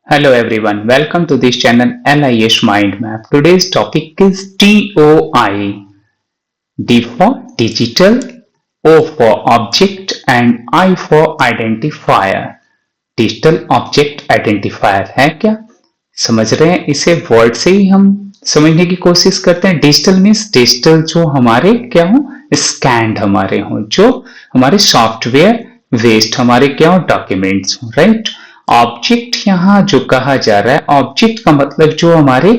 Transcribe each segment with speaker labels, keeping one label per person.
Speaker 1: Hello everyone, welcome to this channel LIS Mind Map. Today's topic is DOI. D for digital, O for object and I for identifier. Digital object identifier है क्या? समझ रहे हैं? इसे word से ही हम समझने की कोशिश करते हैं। डिजिटल मीन्स डिजिटल जो हमारे क्या हो, स्कैंड हमारे हो, जो हमारे सॉफ्टवेयर वेस्ट हमारे क्या हो, डॉक्यूमेंट्स हो, राइट। ऑब्जेक्ट यहाँ जो कहा जा रहा है, ऑब्जेक्ट का मतलब जो हमारे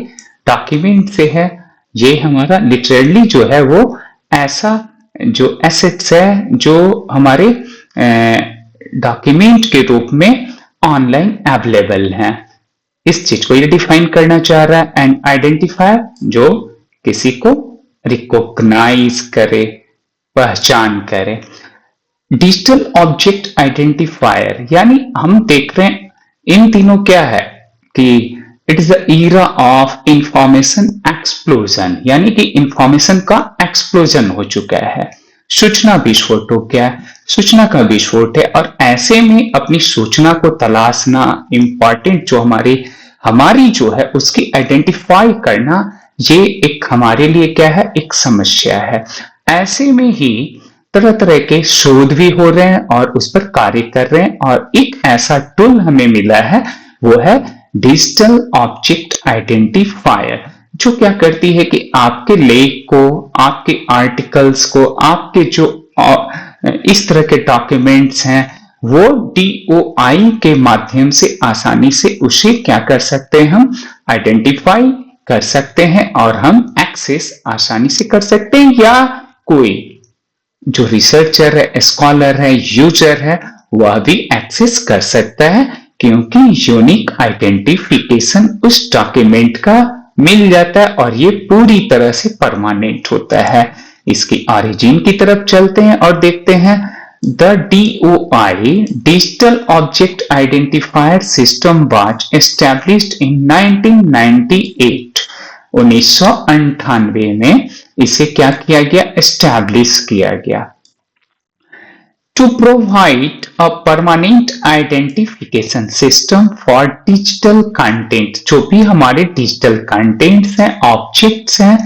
Speaker 1: डॉक्यूमेंट से है, ये हमारा लिटरली जो है वो ऐसा जो एसेट्स है जो हमारे डॉक्यूमेंट के रूप में ऑनलाइन अवेलेबल है। इस चीज को ये डिफाइन करना चाह रहा है। एंड आइडेंटिफायर जो किसी को रिकॉग्नाइज करे, पहचान करे। डिजिटल ऑब्जेक्ट आइडेंटिफायर यानी हम देख रहे हैं इन तीनों क्या है कि it is the era of information explosion, यानी कि इंफॉर्मेशन का एक्सप्लोजन हो चुका है। सूचना विस्फोट हो गया है, सूचना का विस्फोट है। और ऐसे में अपनी सूचना को तलाशना इंपॉर्टेंट जो हमारी जो है उसकी आइडेंटिफाई करना, ये एक हमारे लिए क्या है, एक समस्या है। ऐसे में ही तरह तरह के शोध भी हो रहे हैं और उस पर कार्य कर रहे हैं। और एक ऐसा टूल हमें मिला है, वो है डिजिटल ऑब्जेक्ट आइडेंटिफायर, जो क्या करती है कि आपके लेख को, आपके आर्टिकल्स को, आपके जो इस तरह के डॉक्यूमेंट्स हैं, वो DOI के माध्यम से आसानी से उसे क्या कर सकते हैं, हम आइडेंटिफाई कर सकते हैं और हम एक्सेस आसानी से कर सकते हैं। या कोई जो रिसर्चर है, स्कॉलर है, यूजर है, वह भी एक्सेस कर सकता है, क्योंकि यूनिक आइडेंटिफिकेशन उस डॉक्यूमेंट का मिल जाता है और ये पूरी तरह से परमानेंट होता है। इसकी ओरिजिन की तरफ चलते हैं और देखते हैं। The DOI digital object identifier system was established in 1998। 1998 में इसे क्या किया गया, एस्टैब्लिश किया गया। To provide a permanent identification system for digital content, जो भी हमारे डिजिटल कंटेंट्स हैं, ऑब्जेक्ट्स हैं,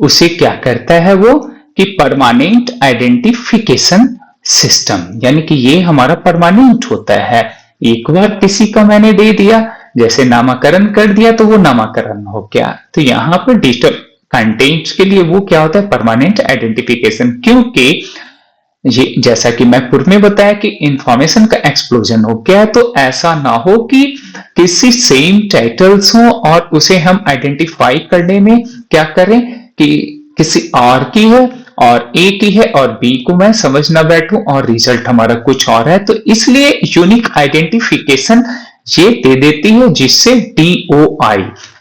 Speaker 1: उसे क्या करता है वो कि परमानेंट आइडेंटिफिकेशन सिस्टम, यानी कि ये हमारा परमानेंट होता है। एक बार किसी का मैंने दे दिया, जैसे नामकरण कर दिया तो वो नामकरण हो गया। तो यहां पर डिजिटल कंटेंट्स के लिए वो क्या होता है, परमानेंट आइडेंटिफिकेशन। क्योंकि ये जैसा कि मैं पूर्व में बताया कि इंफॉर्मेशन का एक्सप्लोजन हो गया, तो ऐसा ना हो कि किसी सेम टाइटल्स हो और उसे हम आइडेंटिफाई करने में क्या करें कि किसी और की है और ए की है और बी को मैं समझ ना बैठूं और रिजल्ट हमारा कुछ और है। तो इसलिए यूनिक आइडेंटिफिकेशन ये दे देती है, जिससे DOI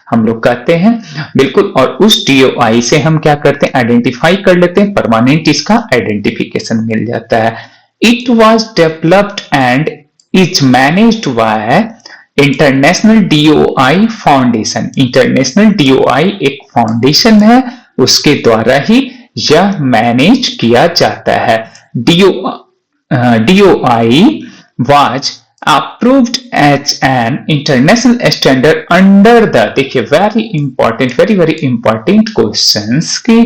Speaker 1: हम लोग कहते हैं, बिल्कुल। और उस DOI से हम क्या करते हैं, आइडेंटिफाई कर लेते हैं, परमानेंट इसका आइडेंटिफिकेशन मिल जाता है। It was developed and is managed bye international DOI foundation. International DOI एक फाउंडेशन है, उसके द्वारा ही यह मैनेज किया जाता है। DOI was approved as an international standard under the, देखिए वेरी इंपॉर्टेंट क्वेश्चंस कि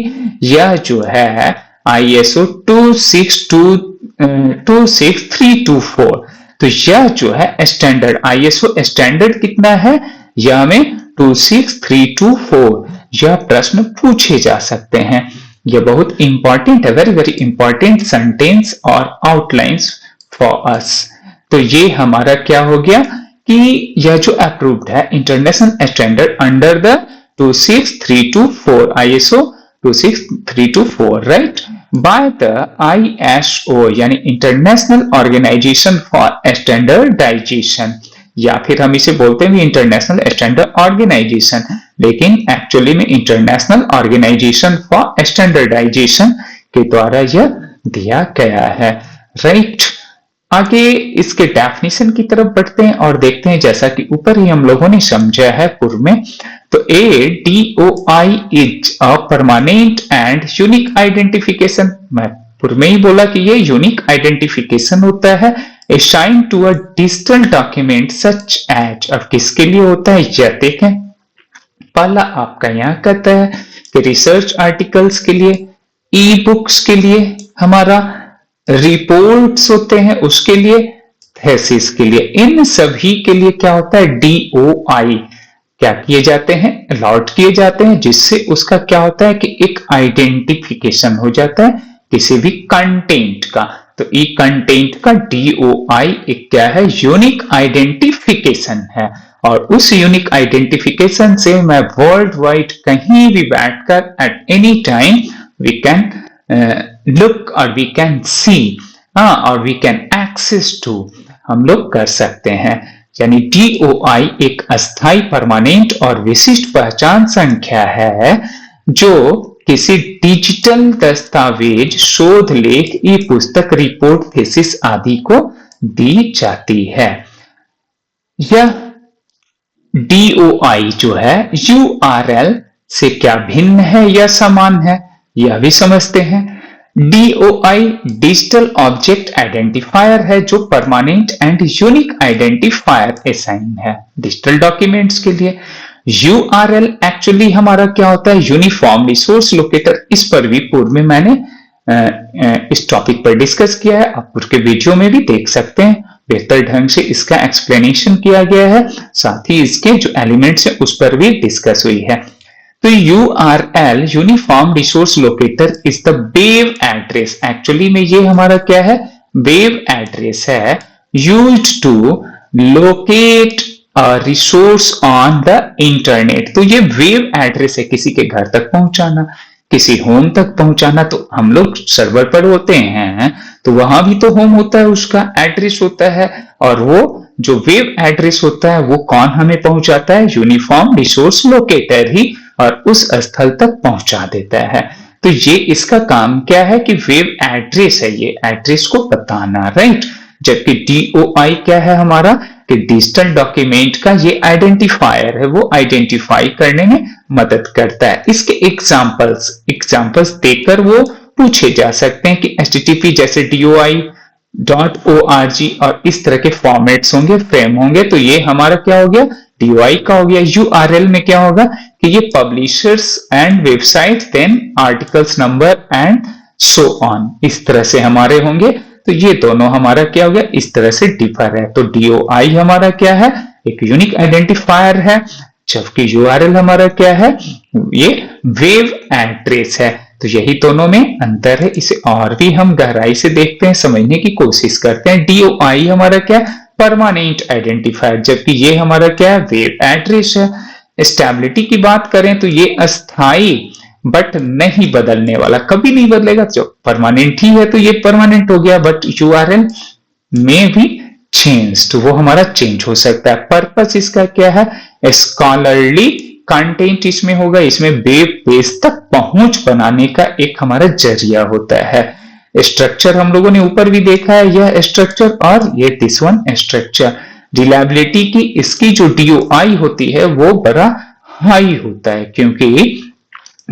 Speaker 1: यह जो है ISO 26324, तो यह जो है स्टैंडर्ड, ISO स्टैंडर्ड कितना है, यह में 26324, यह प्रश्न पूछे जा सकते हैं। यह बहुत इंपॉर्टेंट है, वेरी इंपॉर्टेंट सेंटेंस और आउटलाइंस फॉर अस। तो ये हमारा क्या हो गया कि यह जो अप्रूव्ड है international standard under the 26324, ISO 26324, right, by the ISO यानी इंटरनेशनल ऑर्गेनाइजेशन फॉर स्टैंडर्डाइजेशन, या फिर हम इसे बोलते हैं इंटरनेशनल स्टैंडर्ड ऑर्गेनाइजेशन, लेकिन एक्चुअली में इंटरनेशनल ऑर्गेनाइजेशन फॉर स्टैंडर्डाइजेशन के द्वारा यह दिया गया है, राइट। आगे इसके डेफिनेशन की तरफ बढ़ते हैं और देखते हैं, जैसा कि ऊपर ही हम लोगों ने समझा है पूर्व में। तो DOI is a permanent and unique identification, मैं पूर्व में ही बोला कि ये यूनिक आइडेंटिफिकेशन होता है। Assign to a digital document such as, अब किसके लिए होता है यह देखें। पहला आपका यहां कहता है कि रिसर्च आर्टिकल्स के लिए, ई बुक्स के लिए, हमारा रिपोर्ट्स होते हैं उसके लिए, थेसिस के लिए, इन सभी के लिए क्या होता है DOI क्या किए जाते हैं, अलॉट किए जाते हैं, जिससे उसका क्या होता है कि एक आइडेंटिफिकेशन हो जाता है किसी भी कंटेंट का। तो ई कंटेंट का DOI एक क्या है, यूनिक आइडेंटिफिकेशन है, और उस यूनिक आइडेंटिफिकेशन से मैं वर्ल्ड वाइड कहीं भी बैठकर at any time we can look और वी कैन सी, और वी कैन एक्सेस टू, हम लोग कर सकते हैं। यानी DOI एक अस्थाई, परमानेंट और विशिष्ट पहचान संख्या है जो किसी डिजिटल दस्तावेज, शोध लेख, ई पुस्तक, रिपोर्ट, थीसिस आदि को दी जाती है। यह DOI जो है URL से क्या भिन्न है या समान है, यह भी समझते हैं। DOI डिजिटल ऑब्जेक्ट आइडेंटिफायर है जो permanent and unique identifier assign है डिजिटल डॉक्यूमेंट्स के लिए। URL एक्चुअली हमारा क्या होता है, यूनिफॉर्म रिसोर्स लोकेटर। इस पर भी पूर्व में मैंने इस टॉपिक पर डिस्कस किया है, आप पूर्व के वीडियो में भी देख सकते हैं, बेहतर ढंग से इसका एक्सप्लेनेशन किया गया है, साथ ही इसके जो एलिमेंट्स हैं उस पर भी डिस्कस हुई है। तो URL uniform resource locator is the web address, actually में ये हमारा क्या है, वेब एड्रेस है, used to locate resource on the internet. तो ये वेब एड्रेस है, किसी के घर तक पहुंचाना, किसी होम तक पहुंचाना। तो हम लोग सर्वर पर होते हैं तो वहां भी तो होम होता है, उसका एड्रेस होता है, और वो जो वेब एड्रेस होता है वो कौन हमें पहुंचाता है, यूनिफॉर्म रिसोर्स लोकेटर ही, और उस स्थल तक पहुंचा देता है। तो ये इसका काम क्या है कि वेब एड्रेस है, ये एड्रेस को बताना, राइट। जबकि DOI क्या है हमारा, कि डिजिटल डॉक्यूमेंट का ये आइडेंटिफायर है, वो आइडेंटिफाई करने में मदद करता है। इसके एग्जांपल्स देकर वो पूछे जा सकते हैं कि HTTP जैसे DOI.org और इस तरह के फॉर्मेट्स होंगे, फ्रेम होंगे, तो ये हमारा क्या हो गया, DOI का हो गया। URL में क्या होगा कि ये publishers and website, then articles number and so on, इस तरह से हमारे होंगे। तो ये दोनों हमारा क्या हो गया, इस तरह से डिफर है। तो DOI हमारा क्या है, एक यूनिक आइडेंटिफायर है, जबकि URL हमारा क्या है, ये वेब एड्रेस है। तो यही दोनों में अंतर है, इसे और भी हम गहराई से देखते हैं, समझने की कोशिश करते हैं। DOI हमारा क्या है, परमानेंट आइडेंटिफायर, जबकि ये हमारा क्या है, वेब एड्रेस है। स्टेबिलिटी की बात करें तो ये अस्थाई बट नहीं बदलने वाला, कभी नहीं बदलेगा, जो परमानेंट ही है तो ये परमानेंट हो गया, बट URL में भी चेंज, तो वो हमारा चेंज हो सकता है। पर्पस इसका क्या है, स्कॉलरली कंटेंट इसमें होगा, इसमें वेब पेज तक पहुंच बनाने का एक हमारा जरिया होता है। स्ट्रक्चर हम लोगों ने ऊपर भी देखा है, यह स्ट्रक्चर और ये दिस वन स्ट्रक्चर। रिलायबिलिटी की इसकी जो DOI होती है वो बड़ा हाई होता है, क्योंकि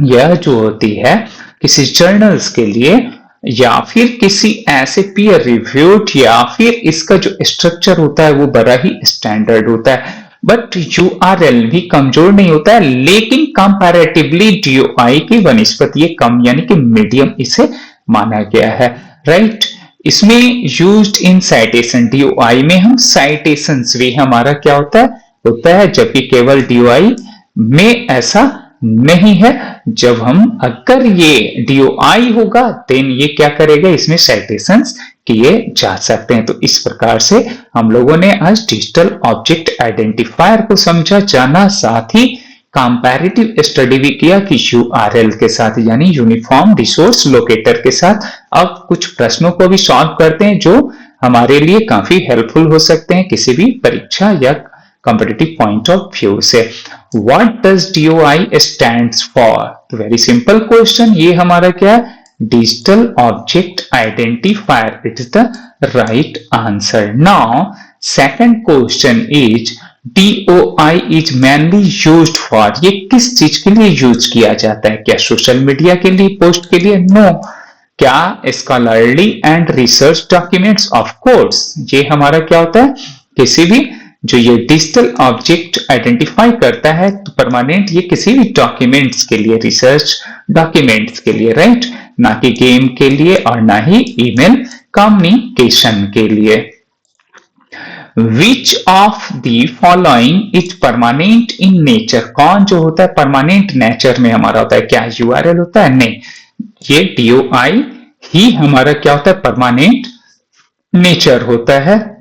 Speaker 1: यह जो होती है किसी जर्नल्स के लिए या फिर किसी ऐसे पीयर रिव्यूड, या फिर इसका जो स्ट्रक्चर होता है वो बड़ा ही स्टैंडर्ड होता है। बट URL भी कमजोर नहीं होता है, लेकिन कंपैरेटिवली DOI की वनस्पति ये कम, यानी कि मीडियम इसे माना गया है, राइट। इसमें यूज्ड इन साइटेशन, DOI में हम साइटेशंस भी हमारा क्या होता है, जबकि केवल DOI में ऐसा नहीं है। जब हम अगर ये DOI होगा देन ये क्या करेगा, इसमें साइटेशंस किए जा सकते हैं। तो इस प्रकार से हम लोगों ने आज डिजिटल ऑब्जेक्ट आइडेंटिफायर को समझा, जाना, साथ ही कंपैरेटिव स्टडी भी किया कि URL के साथ, यानी यूनिफॉर्म रिसोर्स लोकेटर के साथ। अब कुछ प्रश्नों को भी सॉल्व करते हैं जो हमारे लिए काफी हेल्पफुल हो सकते हैं किसी भी परीक्षा या competitive point of view से। What does DOI stands for? तो very simple question, ये हमारा क्या है, Digital Object Identifier. It is the right answer. Now, second question is DOI is mainly used for, ये किस चीज के लिए यूज किया जाता है, क्या सोशल मीडिया के लिए, पोस्ट के लिए? नो, क्या scholarly and research documents of course, ये हमारा क्या होता है, किसी भी जो ये डिजिटल ऑब्जेक्ट आइडेंटिफाई करता है तो परमानेंट ये किसी भी डॉक्यूमेंट्स के लिए, रिसर्च डॉक्यूमेंट्स के लिए, राइट, ना कि गेम के लिए और ना ही ईमेल कम्युनिकेशन के लिए। Which of the following is permanent in nature, कौन जो होता है परमानेंट नेचर में हमारा होता है, क्या URL होता है, नहीं, ये DOI ही हमारा क्या होता है परमानेंट नेचर होता है,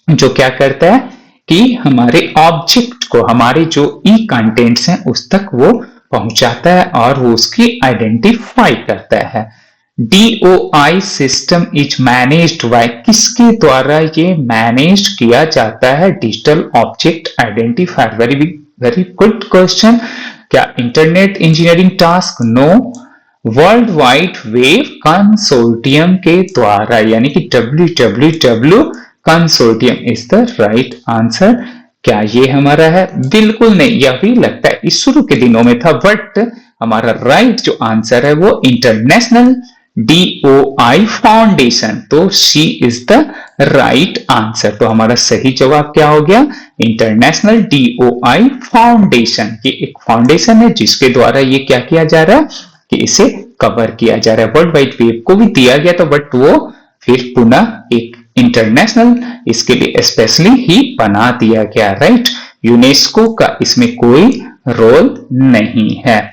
Speaker 1: जो क्या करता है कि हमारे ऑब्जेक्ट को, हमारे जो ई कंटेंट्स हैं उस तक वो पहुंचाता है और वो उसकी आइडेंटिफाई करता है। DOI system is managed by, किसके द्वारा ये मैनेज किया जाता है, digital object identifier. Very good question. क्या internet engineering task, no, world wide web consortium के द्वारा, यानी कि WWW consortium is the right answer. क्या ये हमारा है, बिल्कुल नहीं, यह भी लगता है इस शुरू के दिनों में था, बट हमारा राइट जो आंसर है वो इंटरनेशनल DOI फाउंडेशन, तो सी इज द राइट आंसर। तो हमारा सही जवाब क्या हो गया, इंटरनेशनल DOI फाउंडेशन। ये एक फाउंडेशन है जिसके द्वारा ये क्या किया जा रहा है कि इसे कवर किया जा रहा है। वर्ल्ड वाइड वेब को भी दिया गया था, बट वो फिर पुनः एक इंटरनेशनल इसके लिए स्पेशली ही बना दिया गया, राइट। यूनेस्को का इसमें कोई रोल नहीं है।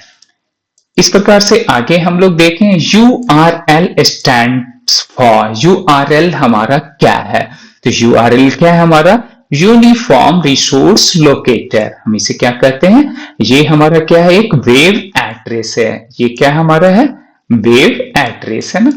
Speaker 1: इस प्रकार से आगे हम लोग देखें, URL स्टैंड्स फॉर, URL हमारा क्या है, तो URL क्या है हमारा, यूनिफॉर्म रिसोर्स लोकेटर। हम इसे क्या कहते हैं, ये हमारा क्या है, एक वेब एड्रेस है। ये क्या हमारा है, वेब एड्रेस है ना,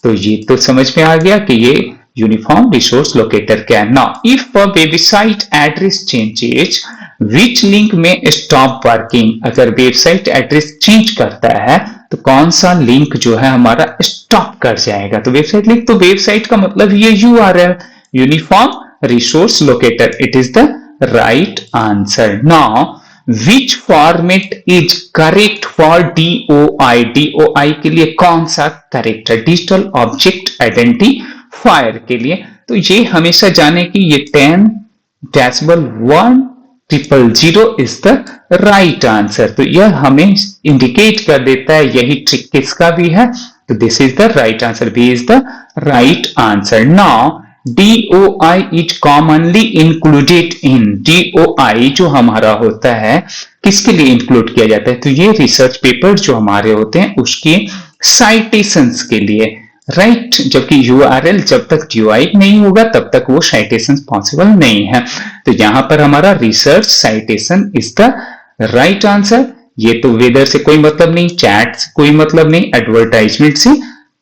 Speaker 1: तो ये तो समझ में आ गया कि ये यूनिफॉर्म रिसोर्स लोकेटर क्या है। Now if a website address changes, which link में स्टॉप वर्किंग, अगर वेबसाइट एड्रेस चेंज करता है तो कौन सा लिंक जो है हमारा स्टॉप कर जाएगा, तो वेबसाइट लिंक, तो वेबसाइट का मतलब ये URL, uniform resource locator, it is the right answer. Now which format is correct for DOI, DOI के लिए कौन सा करेक्ट है, डिजिटल ऑब्जेक्ट आइडेंटिफायर के लिए, तो ये हमेशा जाने कि ये 10-10000 इज द राइट आंसर। तो यह हमें इंडिकेट कर देता है यही ट्रिक किसका भी है, तो this is the right answer, B is the right answer. Now DOI is commonly included in, DOI जो हमारा होता है किसके लिए इंक्लूड किया जाता है, तो ये रिसर्च पेपर जो हमारे होते हैं उसके साइटेशंस के लिए, राइट। जबकि URL जब तक DOI नहीं होगा तब तक वो साइटेशन पॉसिबल नहीं है, तो यहां पर हमारा research citation is the right answer. ये तो वेदर से कोई मतलब नहीं, चैट से कोई मतलब नहीं, एडवर्टाइजमेंट से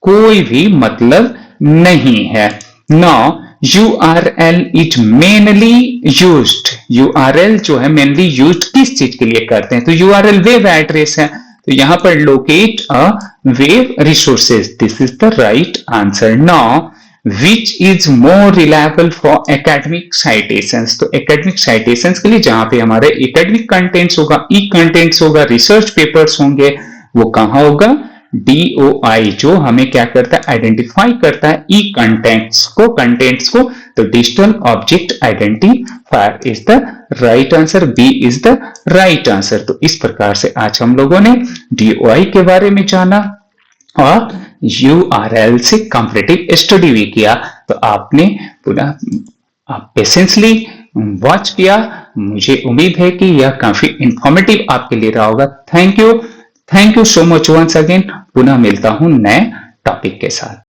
Speaker 1: कोई भी मतलब नहीं है। Now URL is mainly used, URL जो है मेनली यूज किस चीज के लिए करते हैं, तो URL वेब एड्रेस है, तो यहां पर locate a web resources, this is the right answer. Now which is more reliable for academic citations, तो एकेडमिक साइटेशंस के लिए जहां पे हमारे एकेडमिक कंटेंट्स होगा, ई कंटेंट्स होगा, रिसर्च पेपर्स होंगे, वो कहां होगा, DOI जो हमें क्या करता है, आइडेंटिफाई करता है ई कंटेंट्स को, तो digital object identifier is the right answer, B is the right answer. तो इस प्रकार से आज हम लोगों ने DOI के बारे में जाना और URL से कंपैरेटिव स्टडी भी किया, तो आपने पुनः पेशेंसली वॉच किया, मुझे उम्मीद है कि यह काफी इंफॉर्मेटिव आपके लिए रहा होगा। Thank you so much once again, पुनः मिलता हूं नए टॉपिक के साथ।